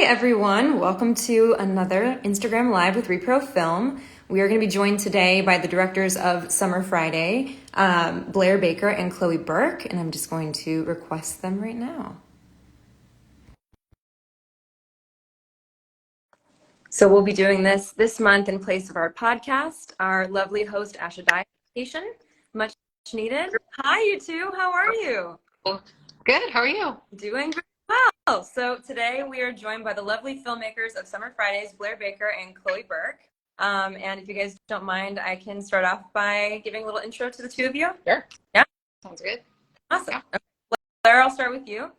Hey everyone, welcome to another Instagram Live with rePROFilm. We are going to be joined today by the directors of Summer Friday, Blair Baker and Chloe Berk, and I'm just going to request them right now. So we'll be doing this month in place of our podcast. Our lovely host, Asha Dye, vacation, much needed. Hi, you two. How are you? Good. How are you? Doing very well. So today we are joined by the lovely filmmakers of Summer Fridays, Blair Baker and Chloe Berk. And if you guys don't mind, I can start off by giving a little intro to the two of you. Sure. Yeah. Sounds good. Awesome. Yeah. Okay. Blair, I'll start with you.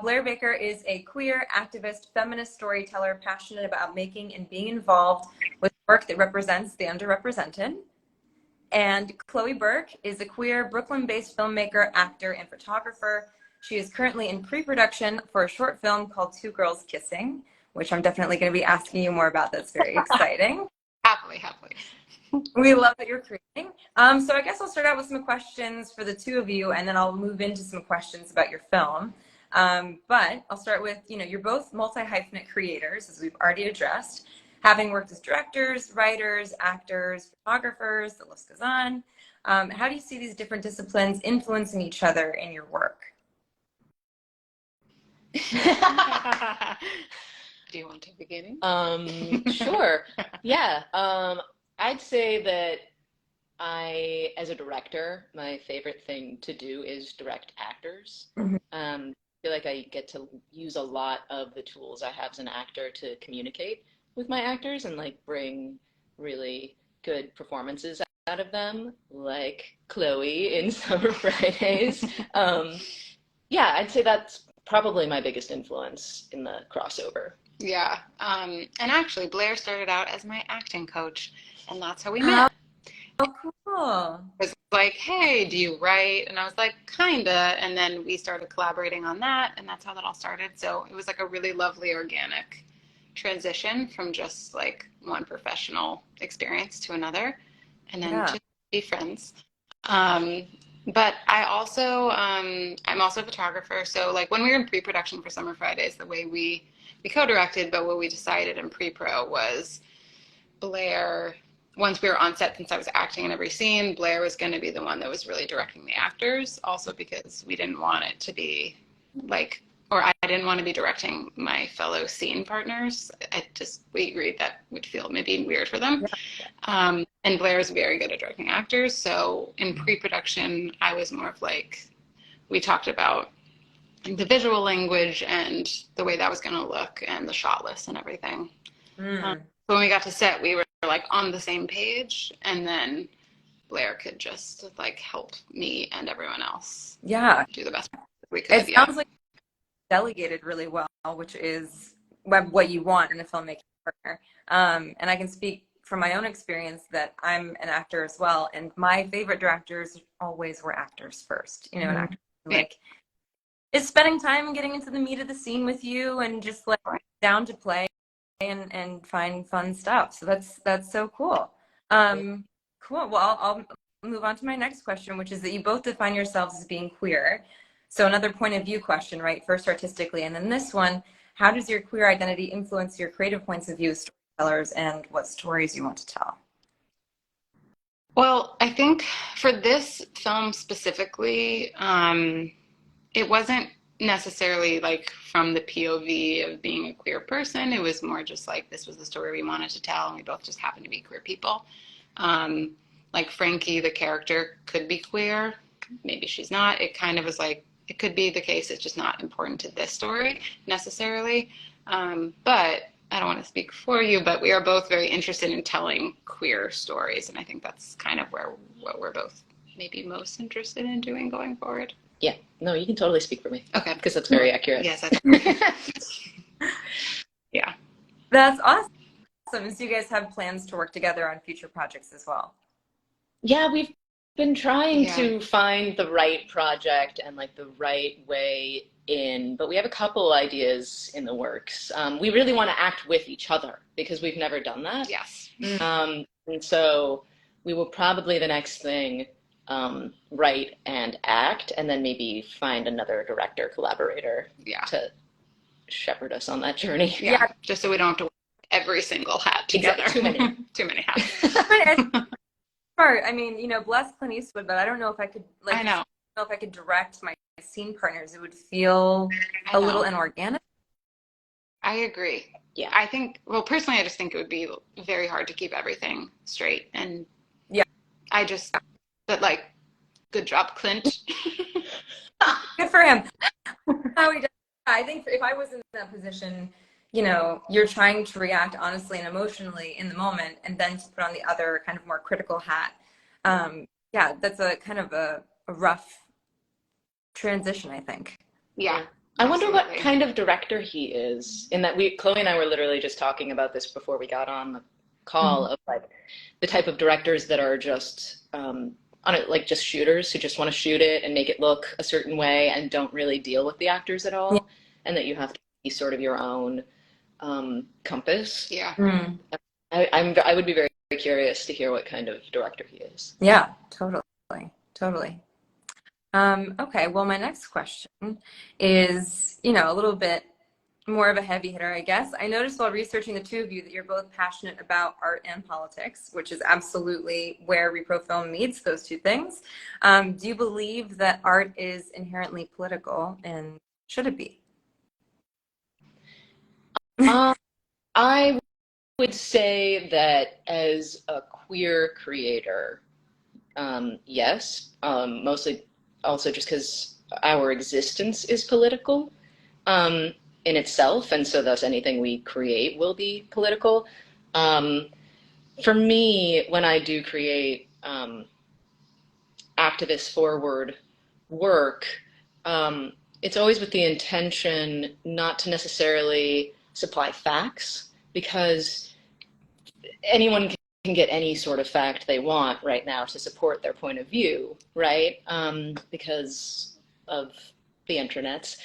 Blair Baker is a queer, activist, feminist storyteller passionate about making and being involved with work that represents the underrepresented. And Chloe Berk is a queer, Brooklyn-based filmmaker, actor, and photographer. She is currently in pre-production for a short film called Two Girls Kissing, which I'm definitely going to be asking you more about. That's very exciting. Happily. We love that you're creating. So I guess I'll start out with some questions for the two of you, and then I'll move into some questions about your film. But I'll start with, you're both multi-hyphenate creators, as we've already addressed, having worked as directors, writers, actors, photographers, the list goes on. How do you see these different disciplines influencing each other in your work? Do you want to begin? Sure. Yeah. I'd say that as a director, my favorite thing to do is direct actors. Mhm. I feel like I get to use a lot of the tools I have as an actor to communicate with my actors and like bring really good performances out of them, like Chloe in Summer Fridays. Yeah, I'd say that's probably my biggest influence in the crossover. Yeah. And actually, Blair started out as my acting coach, and that's how we met. Oh, cool. It was like, hey, do you write? And I was like, kinda. And then we started collaborating on that, and that's how that all started. So it was like a really lovely organic transition from just like one professional experience to another, and then to be friends. But I also, I'm also a photographer. So like when we were in pre-production for Summer Fridays, the way we co-directed, but what we decided in pre-pro was Blair, once we were on set, since I was acting in every scene, Blair was going to be the one that was really directing the actors, also because we didn't want it to be like, or I didn't want to be directing my fellow scene partners. We agreed that would feel maybe weird for them. And Blair is very good at directing actors. So in pre-production, I was more of like, we talked about the visual language and the way that was going to look and the shot list and everything. So when we got to set, we were like on the same page, and then Blair could just like help me and everyone else do the best we could. It sounds like delegated really well, which is what you want in a filmmaking partner. And I can speak from my own experience that I'm an actor as well, and my favorite directors always were actors first. An actor like is spending time and getting into the meat of the scene with you, and just like down to play and find fun stuff. So that's so cool. Cool. Well, I'll move on to my next question, which is that you both define yourselves as being queer. So another point of view question, right? First artistically, and then this one, how does your queer identity influence your creative points of view as storytellers and what stories you want to tell? Well, I think for this film specifically, it wasn't necessarily like from the POV of being a queer person. It was more just like this was the story we wanted to tell, and we both just happened to be queer people. Like Frankie, the character, could be queer. Maybe she's not. It kind of was like, it could be the case. It's just not important to this story necessarily. But I don't want to speak for you, but we are both very interested in telling queer stories. And I think that's kind of what we're both maybe most interested in doing going forward. Yeah, no, you can totally speak for me. Okay. Because that's very accurate. Yes, that's yeah. That's awesome. So you guys have plans to work together on future projects as well? Yeah, we've been trying to find the right project and like the right way in, but we have a couple ideas in the works. We really want to act with each other because we've never done that. Yes. And so we will probably the next thing write and act, and then maybe find another director collaborator to shepherd us on that journey. Yeah, just so we don't have to wear every single hat together. Exactly. Too many. Too many hats. Part. I mean, you know, bless Clint Eastwood, but I don't know if I could like. I know. I don't know if I could direct my scene partners. It would feel a little inorganic. I agree. Yeah. I think. Well, personally, I just think it would be very hard to keep everything straight. And yeah, but like, good job, Clint. Good for him. I think if I was in that position, you know, you're trying to react honestly and emotionally in the moment, and then to put on the other kind of more critical hat. Yeah, that's a kind of a rough transition, I think. Yeah. I wonder what kind of director he is. In that Chloe and I were literally just talking about this before we got on the call, of like the type of directors that are just on it, like just shooters who just want to shoot it and make it look a certain way and don't really deal with the actors at all, and that you have to be sort of your own compass. Yeah. I would be very, very curious to hear what kind of director he is. Yeah, totally. Okay, well, my next question is, you know, a little bit more of a heavy hitter, I guess. I noticed while researching the two of you that you're both passionate about art and politics, which is absolutely where rePROFilm meets those two things. Do you believe that art is inherently political, and should it be? I would say that as a queer creator, yes, mostly also just because our existence is political in itself, and so thus anything we create will be political. For me, when I do create activist forward work, it's always with the intention not to necessarily supply facts, because anyone can get any sort of fact they want right now to support their point of view, right? Because of the internet.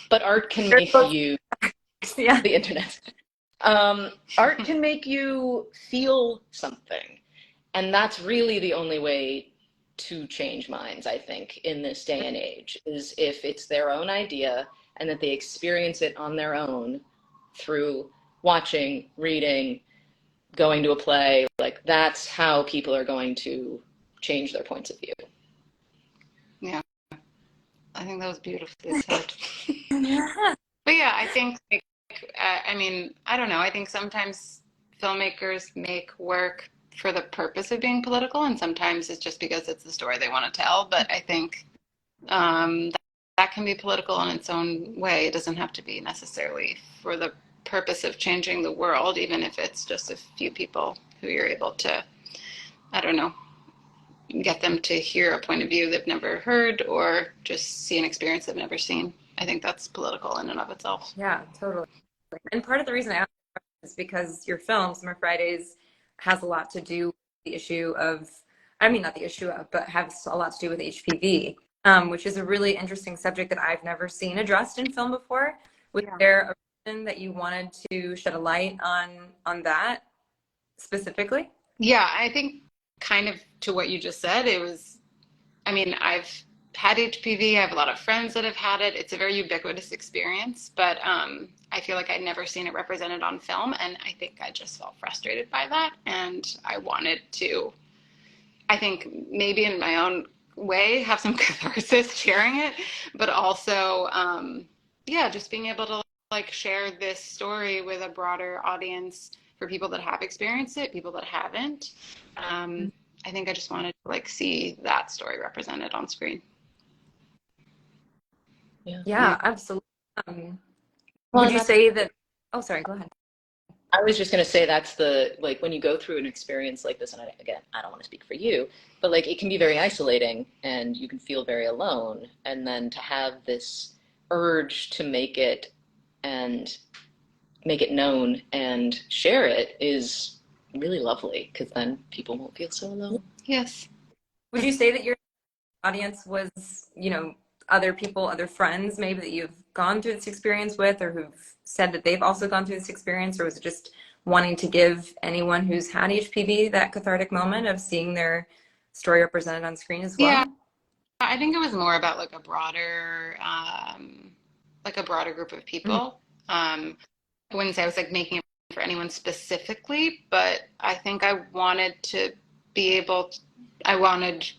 But art can make you, the internet. Art can make you feel something. And that's really the only way to change minds, I think, in this day and age, is if it's their own idea and that they experience it on their own through watching, reading, going to a play. Like, that's how people are going to change their points of view. Yeah, I think that was beautifully said. But yeah, I think, like, I mean, I don't know. I think sometimes filmmakers make work for the purpose of being political, and sometimes it's just because it's the story they want to tell. But I think that can be political in its own way. It doesn't have to be necessarily for the purpose of changing the world, even if it's just a few people who you're able to, I don't know, get them to hear a point of view they've never heard, or just see an experience they've never seen. I think that's political in and of itself. Yeah, totally. And part of the reason I asked is because your film, Summer Fridays, has a lot to do with the issue of, I mean, not the issue of, but has a lot to do with HPV, which is a really interesting subject that I've never seen addressed in film before. Was there a reason that you wanted to shed a light on that specifically? Yeah, I think kind of to what you just said, it was, I mean, I've had HPV. I have a lot of friends that have had it. It's a very ubiquitous experience, but I feel like I'd never seen it represented on film, and I think I just felt frustrated by that, and I wanted to, I think maybe in my own way, have some catharsis sharing it, but also, yeah, just being able to like share this story with a broader audience for people that have experienced it, people that haven't. I think I just wanted to like see that story represented on screen. Yeah, absolutely. Would you say that, oh, sorry, go ahead. I was just going to say that's the, like, when you go through an experience like this, and again, I don't want to speak for you, but like it can be very isolating and you can feel very alone. And then to have this urge to make it and make it known and share it is really lovely, because then people won't feel so alone. Yes. Would you say that your audience was, you know, other people, other friends maybe that you've gone through this experience with, or who've said that they've also gone through this experience, or was it just wanting to give anyone who's had HPV that cathartic moment of seeing their story represented on screen as well? Yeah, I think it was more about like a broader group of people. I wouldn't say I was like making it for anyone specifically, but I think I wanted to be able to,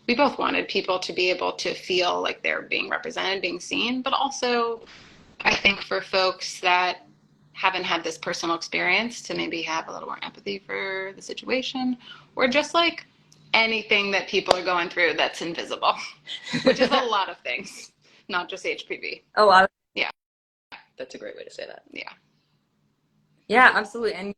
we both wanted people to be able to feel like they're being represented, being seen, but also I think for folks that haven't had this personal experience to maybe have a little more empathy for the situation, or just like anything that people are going through that's invisible, which is a lot of things, not just HPV. A lot of, Yeah. That's a great way to say that. Yeah. yeah, absolutely. And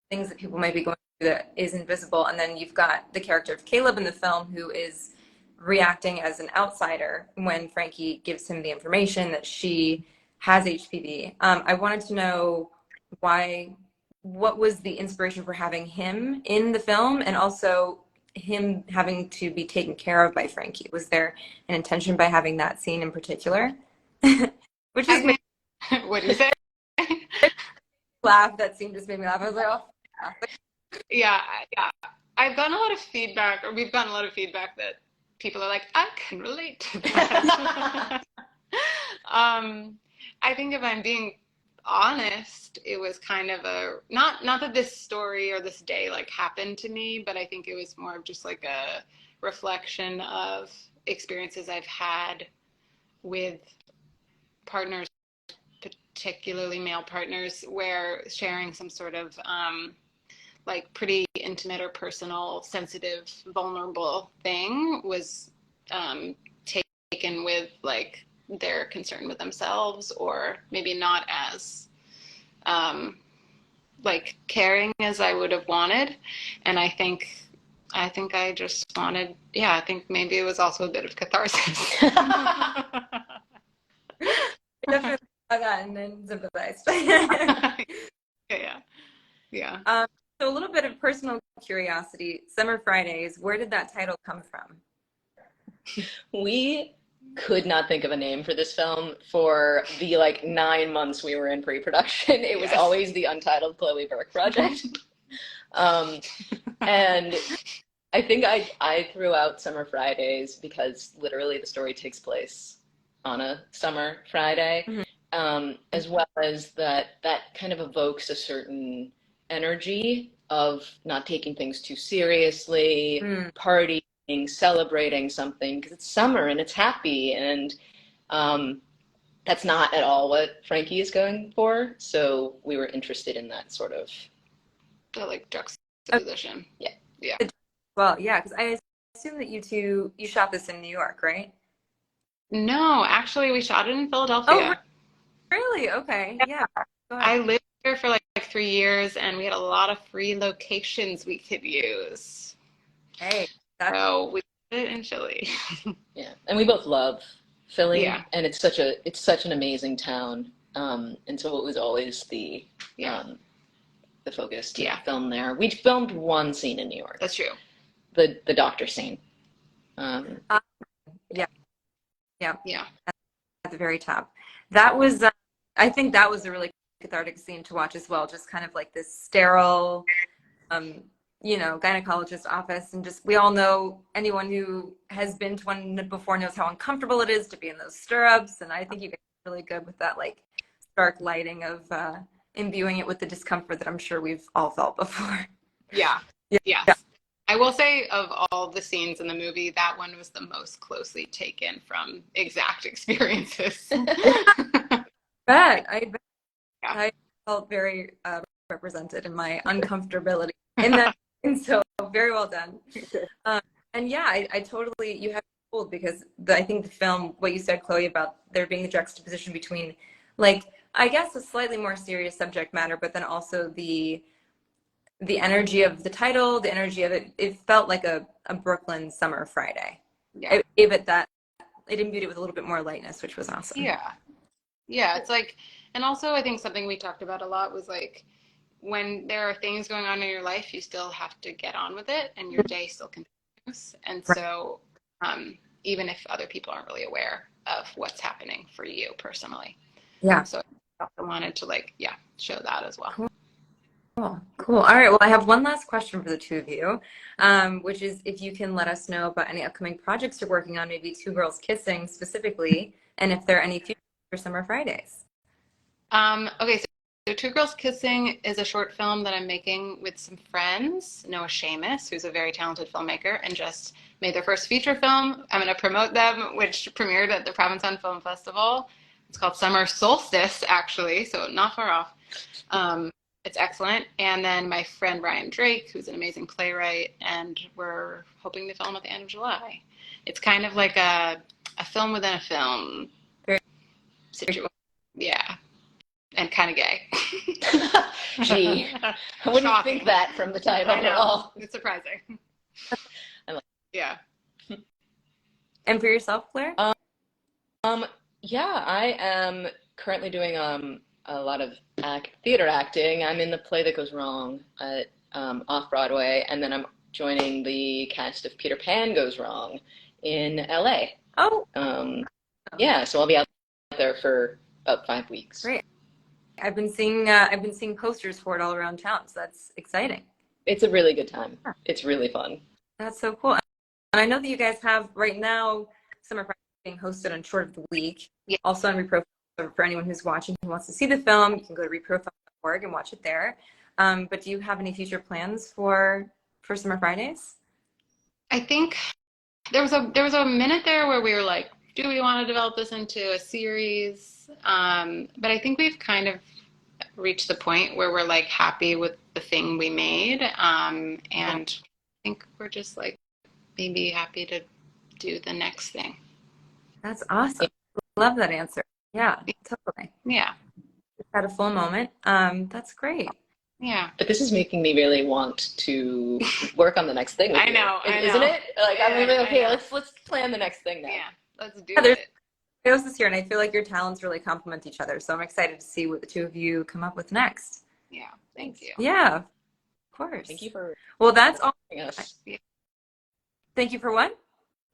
things that people might be going through that is invisible. And then you've got the character of Caleb in the film who is reacting as an outsider when Frankie gives him the information that she has HPV. I wanted to know what was the inspiration for having him in the film, and also him having to be taken care of by Frankie. Was there an intention by having that scene in particular? Which just made What do you say? me laugh. That scene just made me laugh. I was like, oh, Yeah, yeah. I've gotten a lot of feedback, or we've gotten a lot of feedback that people are like, I can relate to that. I think if I'm being honest, it was kind of a not that this story or this day like happened to me, but I think it was more of just like a reflection of experiences I've had with partners, particularly male partners, where sharing some sort of like pretty intimate or personal, sensitive, vulnerable thing was taken with like their concern with themselves, or maybe not as like caring as I would have wanted. And I just wanted, yeah, I think maybe it was also a bit of catharsis. I definitely saw that and then sympathized. Yeah, yeah. So a little bit of personal curiosity. Summer Fridays, where did that title come from? We could not think of a name for this film for the like 9 months we were in pre-production. It was always the untitled Chloe Berk project. And I think I threw out Summer Fridays because literally the story takes place on a summer Friday, as well as that kind of evokes a certain energy of not taking things too seriously, partying, celebrating something because it's summer and it's happy, and that's not at all what Frankie is going for. So we were interested in that sort of The like juxtaposition. Yeah. Yeah. Well, yeah, because I assume that you shot this in New York, right? No, actually, we shot it in Oh, Philadelphia. really? Okay. Yeah. Go I ahead. lived here for like 3 years, and we had a lot of free locations we could use. Hey, that's So we did it in Philly. Yeah, and we both love Philly, Yeah, and it's such an amazing town. And so it was always yeah, the focus to yeah. film there. We filmed one scene in New York, That's true. the doctor scene. yeah, yeah, Yeah, at the very top. That was, I think that was a really cathartic scene to watch as well. Just kind of like this sterile, gynecologist office, and just we all know, anyone who has been to one before knows how uncomfortable it is to be in those stirrups. And I think you guys are really good with that like stark lighting of imbuing it with the discomfort that I'm sure we've all felt before. yeah, Yeah. yes. I will say of all the scenes in the movie, that one was the most closely taken from exact experiences. I bet. Yeah. I felt very represented in my uncomfortability in that, and so very well done. And yeah, I totally, you have told, because I think the film, what you said, Chloe, about there being the juxtaposition between, like, I guess a slightly more serious subject matter, but then also the energy of the title, the energy of it, it felt like a Brooklyn summer Friday. Yeah. It gave it that, it imbued it with a little bit more lightness, which was awesome. Yeah. Yeah. It's like, and also I think something we talked about a lot was like, when there are things going on in your life, you still have to get on with it, and your day still continues. And Right. so, even if other people aren't really aware of what's happening for you personally. Yeah. So I also wanted to like, yeah, show that as well. Cool. Cool. All right. Well, I have one last question for the two of you, which is if you can let us know about any upcoming projects you're working on, maybe Two Girls Kissing specifically, and if there are any future Summer Fridays. Okay, so Two Girls Kissing is a short film that I'm making with some friends. Noah Seamus, who's a very talented filmmaker, and just made their first feature film. I'm going to promote them, which premiered at the Provincetown Film Festival. It's called Summer Solstice, actually, so not far off. It's excellent. And then my friend Ryan Drake, who's an amazing playwright, and we're hoping to film at the end of July. It's kind of like a film within a film Very, very situation. Yeah, and kind of gay. Gee, I wouldn't Shocking. think that from the title I at know. all. It's surprising. I like Yeah. And for yourself, Claire? Yeah, I am currently doing a lot of theater acting. I'm in the play that goes wrong at off Broadway, and then I'm joining the cast of Peter Pan Goes Wrong in LA. Oh, Yeah, so I'll be out there for about 5 weeks. great. I've been seeing posters for it all around town, so that's exciting. It's a really good time. It's really fun. That's so cool. And I know that you guys have right now Summer Fridays being hosted on Short of the Week, Yeah. also on rePROFilm. So for anyone who's watching who wants to see the film, you can go to rePROFilm.org and watch it there. But do you have any future plans for Summer Fridays? I think there was a minute there where we were like, do we want to develop this into a series? But I think we've kind of reached the point where we're like happy with the thing we made. And I think we're just like maybe happy to do the next thing. That's awesome. Love that answer. Yeah, totally. Yeah. Just had a full moment. That's great. Yeah. But this is making me really want to work on the next thing with I you. know, I Isn't know. it? Like, Yeah, I'm really, I okay, know. let's plan the next thing now. Yeah. Let's do there's it. shows this year, and I feel like your talents really complement each other. So I'm excited to see what the two of you come up with next. Yeah. Thank you. Yeah, of course. Thank you for Well, that's all. hosting us. Thank you for what?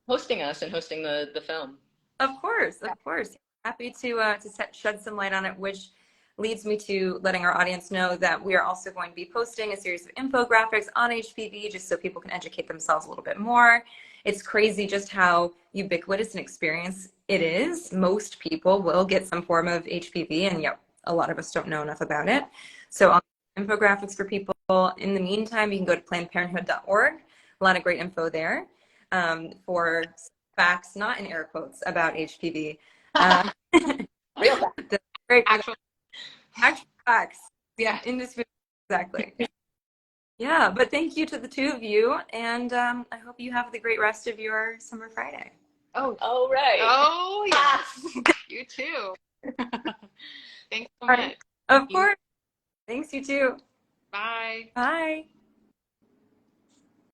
Hosting us and hosting the film. Of course, of course. Happy to shed some light on it, which leads me to letting our audience know that we are also going to be posting a series of infographics on HPV just so people can educate themselves a little bit more. It's crazy just how ubiquitous an experience it is. Most people will get some form of HPV, and yet a lot of us don't know enough about it. So I'll have infographics for people. In the meantime, you can go to PlannedParenthood.org. A lot of great info there for facts, not in air quotes, about HPV. Real facts. Great Actual. facts. Yeah. Indisputable. Exactly. Yeah, but thank you to the two of you, and I hope you have the great rest of your Summer Friday. Oh. Oh, right. Oh, yes. You too. Thanks so much. Of course. Thanks, you too. Bye. Bye.